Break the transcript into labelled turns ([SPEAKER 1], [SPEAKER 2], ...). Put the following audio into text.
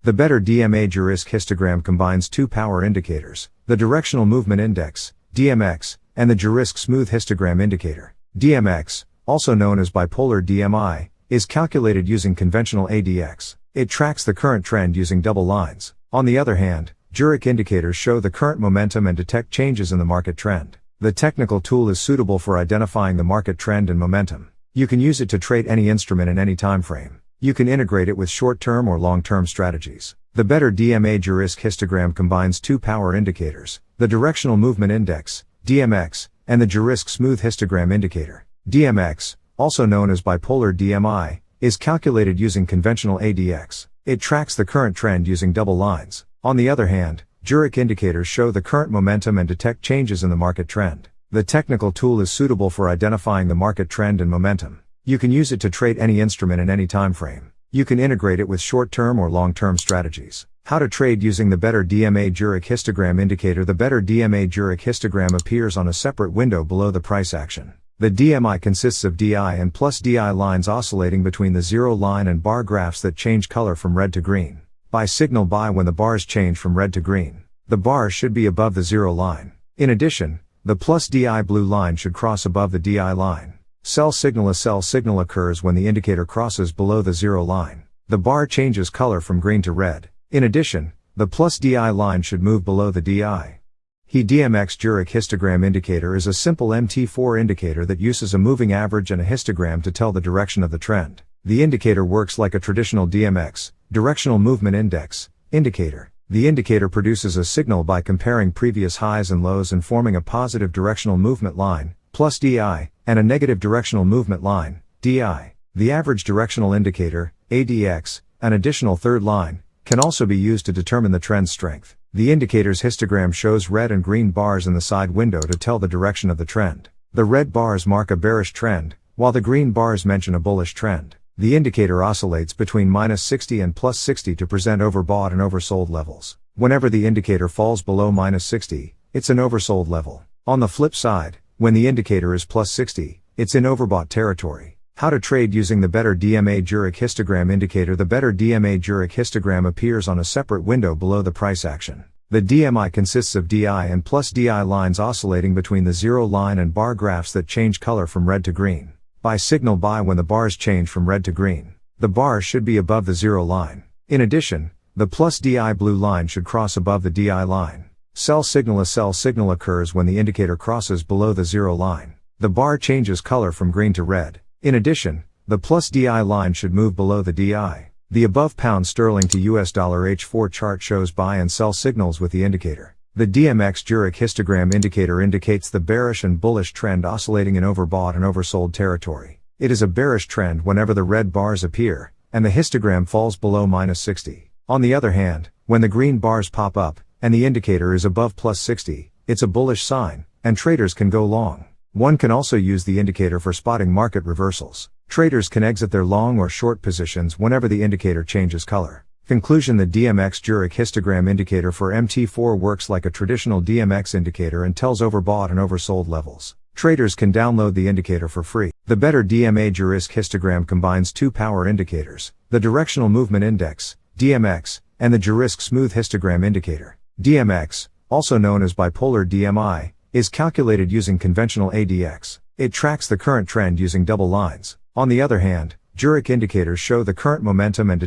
[SPEAKER 1] The better Dmx Jurik histogram combines two power indicators, the directional movement index, Dmx, and the Jurik smooth histogram indicator. Dmx, also known as bipolar DMI, is calculated using conventional ADX. It tracks the current trend using double lines. On the other hand, Jurik indicators show the current momentum and detect changes in the market trend. The technical tool is suitable for identifying the market trend and momentum. You can use it to trade any instrument in any time frame. You can integrate it with short-term or long-term strategies. The better Dmx Jurik histogram combines two power indicators, the directional movement index, Dmx, and the Jurik smooth histogram indicator. Dmx, also known as bipolar DMI, is calculated using conventional ADX. It tracks the current trend using double lines. On the other hand, Jurik indicators show the current momentum and detect changes in the market trend. The technical tool is suitable for identifying the market trend and momentum. You can use it to trade any instrument in any time frame. You can integrate it with short-term or long-term strategies. How to trade using the better Dmx Jurik histogram indicator. The better Dmx Jurik histogram appears on a separate window below the price action. The DMI consists of DI and plus DI lines oscillating between the zero line and bar graphs that change color from red to green. Buy signal buy when the bars change from red to green. The bars should be above the zero line. In addition, the plus DI blue line should cross above the DI line. Sell signal. A sell signal occurs when the indicator crosses below the zero line. The bar changes color from green to red. In addition, the plus DI line should move below the DI. Dmx Jurik histogram indicator is a simple MT4 indicator that uses a moving average and a histogram to tell the direction of the trend. The indicator works like a traditional Dmx, directional movement index, indicator. The indicator produces a signal by comparing previous highs and lows and forming a positive directional movement line, plus DI, and a negative directional movement line, DI. The average directional indicator, ADX, an additional third line, can also be used to determine the trend strength. The indicator's histogram shows red and green bars in the side window to tell the direction of the trend. The red bars mark a bearish trend, while the green bars mention a bullish trend. The indicator oscillates between -60 and +60 to present overbought and oversold levels. Whenever the indicator falls below -60, it's an oversold level. On the flip side, when the indicator is +60, it's in overbought territory. How to trade using the better Dmx Jurik histogram indicator. The better Dmx Jurik histogram appears on a separate window below the price action. The DMI consists of DI and plus DI lines oscillating between the zero line and bar graphs that change color from red to green. Buy signal buy when the bars change from red to green. The bars should be above the zero line. In addition, the plus DI blue line should cross above the DI line. Sell signal. A sell signal occurs when the indicator crosses below the zero line. The bar changes color from green to red. In addition, the plus DI line should move below the DI. The above pound sterling to US dollar H4 chart shows buy and sell signals with the indicator. The Dmx Jurik histogram indicator indicates the bearish and bullish trend oscillating in overbought and oversold territory. It is a bearish trend whenever the red bars appear, and the histogram falls below -60. On the other hand, when the green bars pop up, and the indicator is above +60, it's a bullish sign, and traders can go long. One can also use the indicator for spotting market reversals. Traders can exit their long or short positions whenever the indicator changes color. Conclusion. The Dmx Jurik histogram indicator for MT4 works like a traditional Dmx indicator and tells overbought and oversold levels. Traders can download the indicator for free. The better Dmx Jurik histogram combines two power indicators, the directional movement index, Dmx, and the Jurik smooth histogram indicator. Dmx, also known as bipolar DMI, is calculated using conventional ADX. It tracks the current trend using double lines. On the other hand, Jurik indicators show the current momentum and